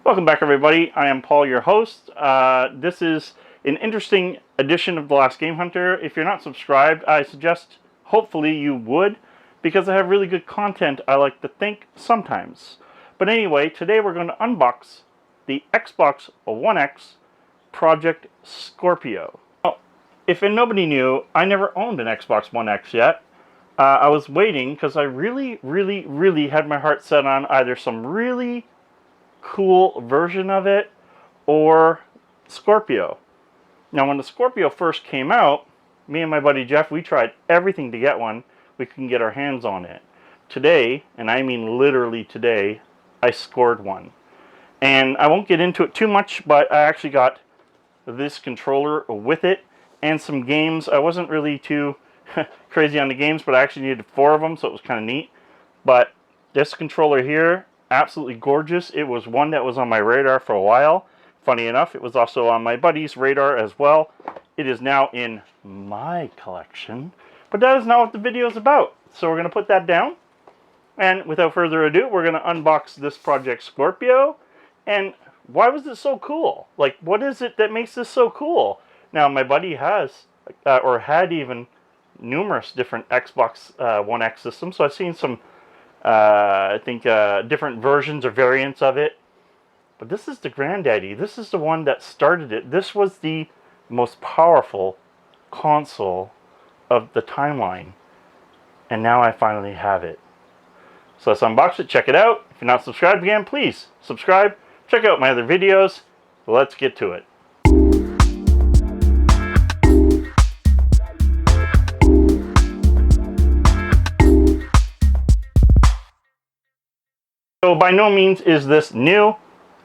Welcome back, everybody. I am Paul, your host. This is an interesting edition of The Last Game Hunter. If you're not subscribed, I suggest hopefully you would, because I have really good content, I like to think, sometimes. But anyway, today we're going to unbox the Xbox One X Project Scorpio. Now, if nobody knew, I never owned an Xbox One X yet. I was waiting because I really had my heart set on either some really cool version of it or Scorpio. Now, when the Scorpio first came out, me and my buddy Jeff, we tried everything to get one we can get our hands on it. Today, and I mean literally today, I scored one. And I won't get into it too much, but I actually got this controller with it and some games. I wasn't really too crazy on the games, but I actually needed 4 of them, so it was kind of neat. But this controller here, absolutely gorgeous. It was one that was on my radar for a while. Funny enough, it was also on my buddy's radar as well. It is now in my collection, but that is not what the video is about. So we're going to put that down, and without further ado, we're going to unbox this Project Scorpio. And why was it so cool? Like, what is it that makes this so cool? Now, my buddy has, or had even, numerous different Xbox One X systems, so I've seen some I think different versions or variants of it. But this is the granddaddy. This is the one that started it. This was the most powerful console of the timeline. And now I finally have it. So let's unbox it, check it out. If you're not subscribed again, please subscribe. Check out my other videos. Let's get to it. So by no means is this new,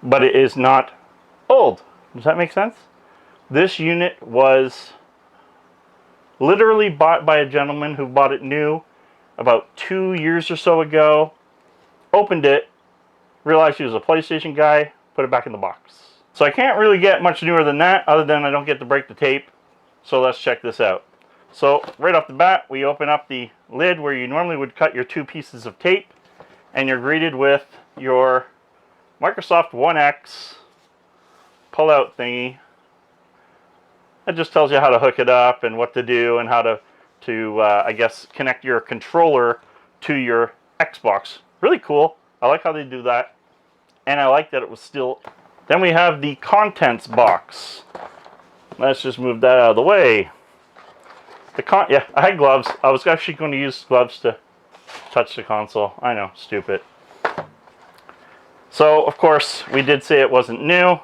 but it is not old. Does that make sense? This unit was literally bought by a gentleman who bought it new about 2 years or so ago. Opened it, realized he was a PlayStation guy, put it back in the box. So I can't really get much newer than that, other than I don't get to break the tape. So let's check this out. So right off the bat, we open up the lid where you normally would cut your 2 pieces of tape. And you're greeted with your Microsoft One X pull-out thingy. It just tells you how to hook it up and what to do and how to I guess, connect your controller to your Xbox. Really cool. I like how they do that. And I like that it was still... Then we have the contents box. Let's just move that out of the way. Yeah, I had gloves. I was actually going to use gloves to touch the console. I know, stupid. So, of course, we did say it wasn't new.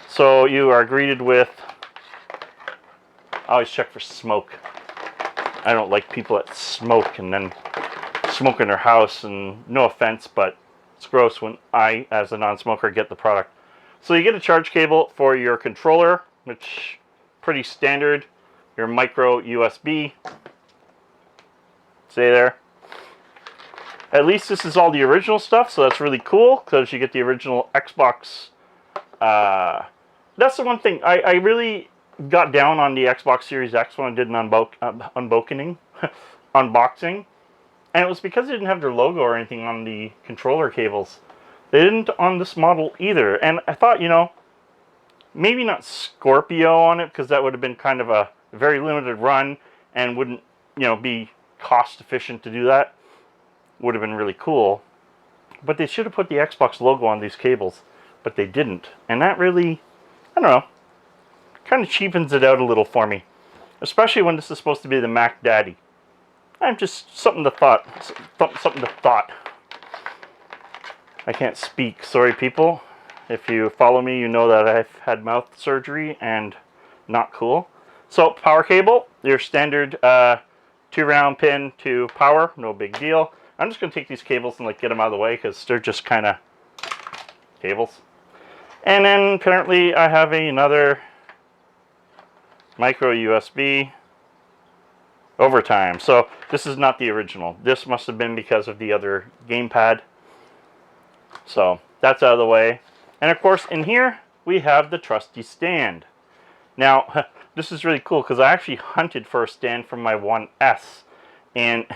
So you are greeted with... I always check for smoke. I don't like people that smoke and then smoke in their house. And no offense, but it's gross when I, as a non-smoker, get the product. So you get a charge cable for your controller, which pretty standard. Your micro USB. Stay there. At least this is all the original stuff, so that's really cool, because you get the original Xbox. That's the one thing. I really got down on the Xbox Series X when I did an unboxing. And it was because they didn't have their logo or anything on the controller cables. They didn't on this model either. And I thought, you know, maybe not Scorpio on it, because that would have been kind of a very limited run and wouldn't, you know, be cost efficient to do that. Would have been really cool, but they should have put the Xbox logo on these cables, but they didn't, and that really, I don't know, kind of cheapens it out a little for me, especially when this is supposed to be the Mac Daddy. I'm just something to thought. I can't speak. Sorry, people. If you follow me, you know that I've had mouth surgery and not cool. So power cable, your standard 2-round pin to power, no big deal. I'm just going to take these cables and like get them out of the way because they're just kind of cables. And then apparently I have another micro USB overtime. So this is not the original. This must have been because of the other gamepad. So that's out of the way. And of course in here we have the trusty stand. Now this is really cool because I actually hunted for a stand from my One S. And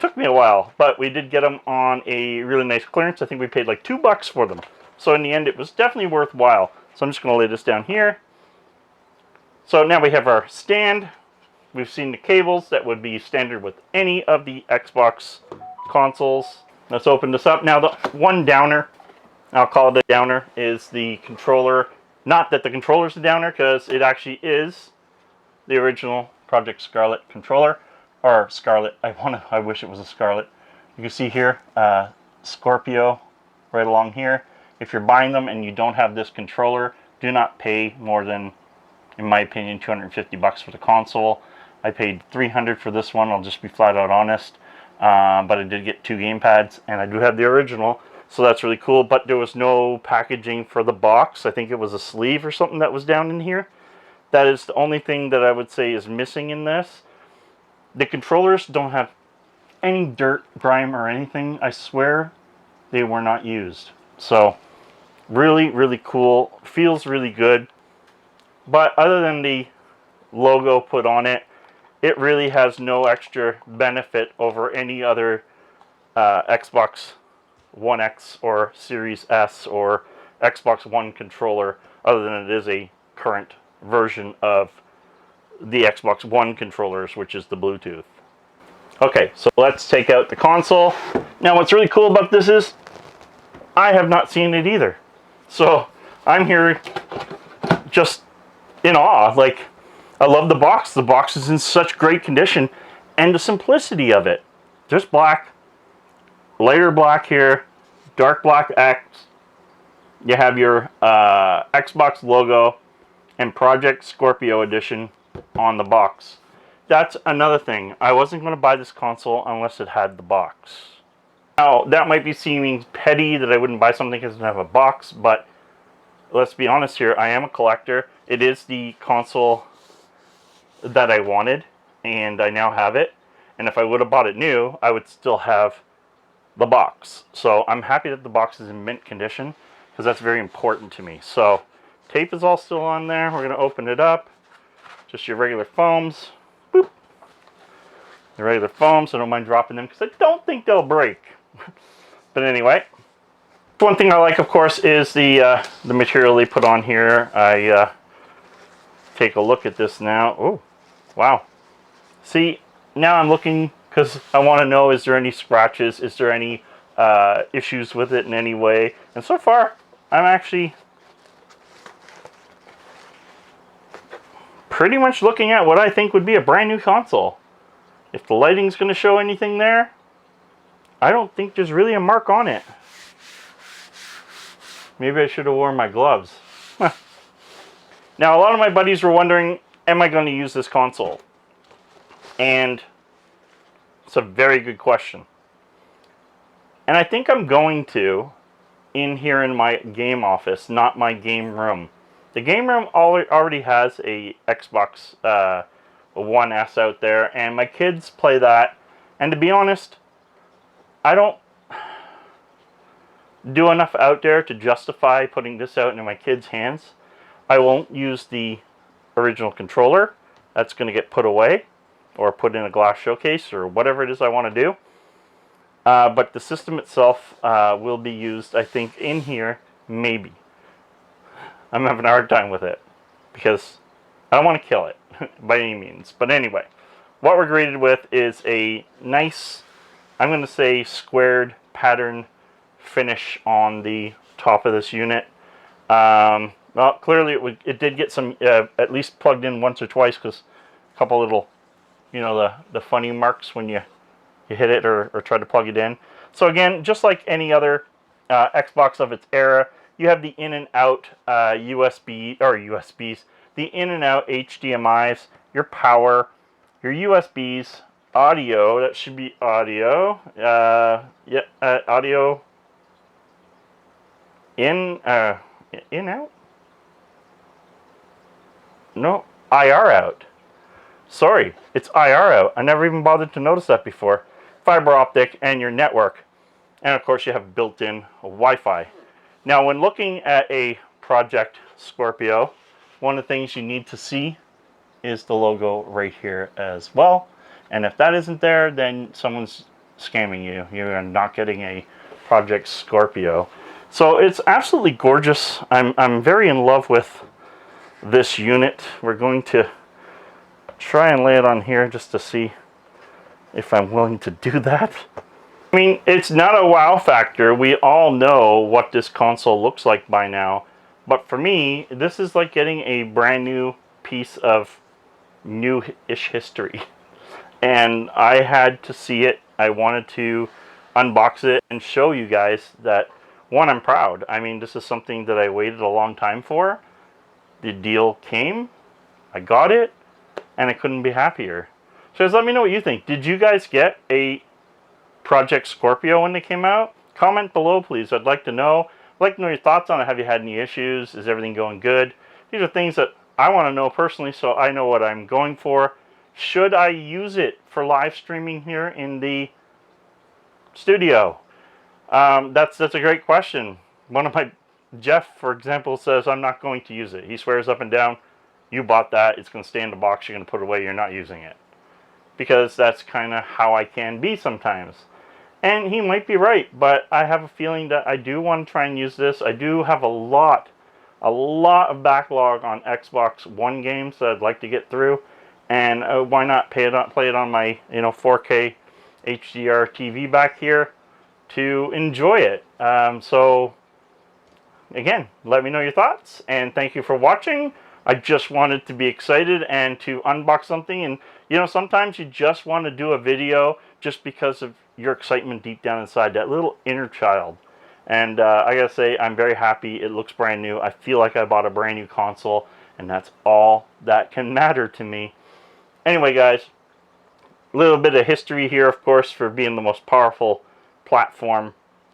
took me a while, but we did get them on a really nice clearance. I think we paid like $2 for them. So in the end, it was definitely worthwhile. So I'm just going to lay this down here. So now we have our stand. We've seen the cables that would be standard with any of the Xbox consoles. Let's open this up. Now the one downer, I'll call it a downer, is the controller. Not that the controller's a downer, because it actually is the original Project Scarlet controller. Or Scarlet, I wish it was a Scarlet. You can see here, Scorpio right along here. If you're buying them and you don't have this controller, do not pay more than, in my opinion, 250 bucks for the console. I paid 300 for this one, I'll just be flat out honest. But I did get 2 game pads, and I do have the original, so that's really cool. But there was no packaging for the box. I think it was a sleeve or something that was down in here. That is the only thing that I would say is missing in this. The controllers don't have any dirt, grime, or anything. I swear they were not used. So, really, really cool. Feels really good. But other than the logo put on it, it really has no extra benefit over any other Xbox One X or Series S or Xbox One controller, other than it is a current version of the Xbox One controllers, which is the Bluetooth. Okay, so let's take out the console. Now what's really cool about this is I have not seen it either. So I'm here just in awe. Like, I love the box. The box is in such great condition, and the simplicity of it. Just black, lighter black here, dark black X. You have your Xbox logo and Project Scorpio edition on the box. That's another thing. I wasn't going to buy this console unless it had the box. Now, that might be seeming petty that I wouldn't buy something because it doesn't have a box, but let's be honest here. I am a collector. It is the console that I wanted, and I now have it. And if I would have bought it new, I would still have the box. So I'm happy that the box is in mint condition, because that's very important to me. So tape is all still on there. We're going to open it up. Just your regular foams. Boop. The regular foams. I don't mind dropping them because I don't think they'll break. But anyway, one thing I like, of course, is the material they put on here. I take a look at this now. Oh, wow. See, now I'm looking because I want to know, is there any scratches? Is there any issues with it in any way? And so far, I'm actually pretty much looking at what I think would be a brand new console. If the lighting's going to show anything there, I don't think there's really a mark on it. Maybe I should have worn my gloves. Now, a lot of my buddies were wondering, am I going to use this console? And it's a very good question. And I think I'm going to, in here in my game office, not my game room. The game room already has a Xbox One S out there, and my kids play that. And to be honest, I don't do enough out there to justify putting this out into my kids' hands. I won't use the original controller. That's going to get put away or put in a glass showcase or whatever it is I want to do. But the system itself will be used, I think, in here, maybe. I'm having a hard time with it because I don't want to kill it by any means. But anyway, what we're greeted with is a nice, I'm going to say, squared pattern finish on the top of this unit. Well, clearly it did get some, at least plugged in once or twice, because a couple little, you know, the funny marks when you hit it or try to plug it in. So again, just like any other Xbox of its era, you have the in and out USBs, the in and out HDMIs, your power, your USBs, audio. That should be audio. Audio in out. No, IR out. Sorry, it's IR out. I never even bothered to notice that before. Fiber optic and your network. And of course you have built-in Wi-Fi. Now when looking at a Project Scorpio, one of the things you need to see is the logo right here as well. And if that isn't there, then someone's scamming you. You're not getting a Project Scorpio. So it's absolutely gorgeous. I'm very in love with this unit. We're going to try and lay it on here just to see if I'm willing to do that. I mean, it's not a wow factor. We all know what this console looks like by now. But for me, this is like getting a brand new piece of new-ish history. And I had to see it. I wanted to unbox it and show you guys that, one, I'm proud. I mean, this is something that I waited a long time for. The deal came, I got it, and I couldn't be happier. So guys, let me know what you think. Did you guys get a Project Scorpio when they came out? Comment below, please. I'd like to know. I'd like to know your thoughts on it. Have you had any issues? Is everything going good? These are things that I want to know personally, so I know what I'm going for. Should I use it for live streaming here in the studio? That's a great question. Jeff, for example, says I'm not going to use it. He swears up and down, you bought that, it's going to stay in the box, you're going to put it away, you're not using it. Because that's kind of how I can be sometimes. And he might be right, but I have a feeling that I do want to try and use this. I do have a lot of backlog on Xbox One games that I'd like to get through. And why not play it on my 4K HDR TV back here to enjoy it. So again, let me know your thoughts, and thank you for watching. I just wanted to be excited and to unbox something, and sometimes you just want to do a video just because of your excitement deep down inside, that little inner child. And I gotta say, I'm very happy. It looks brand new. I feel like I bought a brand new console, and that's all that can matter to me. Anyway, guys, a little bit of history here, of course, for being the most powerful platform,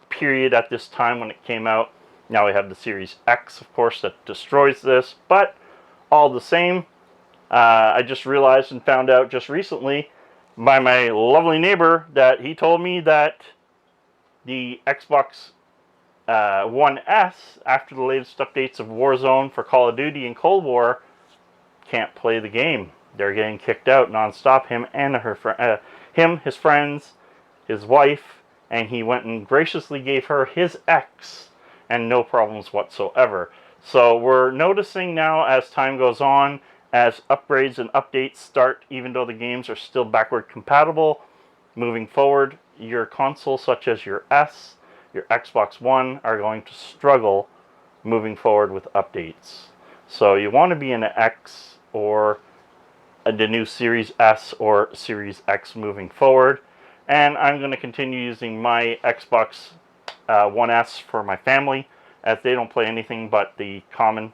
period, at this time when it came out. Now we have the Series X, of course, that destroys this, but all the same, I just realized and found out just recently by my lovely neighbor that he told me that the Xbox One S, after the latest updates of Warzone for Call of Duty and Cold War, can't play the game. They're getting kicked out nonstop. Him, his friends, his wife, and he went and graciously gave her his X, and no problems whatsoever. So we're noticing now as time goes on, as upgrades and updates start, even though the games are still backward compatible, moving forward, your console such as your S, your Xbox One, are going to struggle moving forward with updates. So you want to be in an X or the new Series S or Series X moving forward. And I'm going to continue using my Xbox One S for my family, as they don't play anything but the common,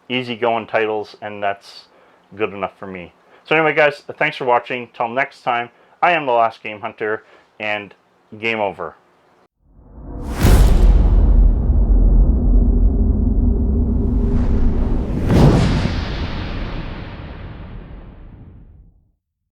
easygoing titles, and that's good enough for me. So anyway, guys, thanks for watching. Till next time, I am the Last Game Hunter, and game over.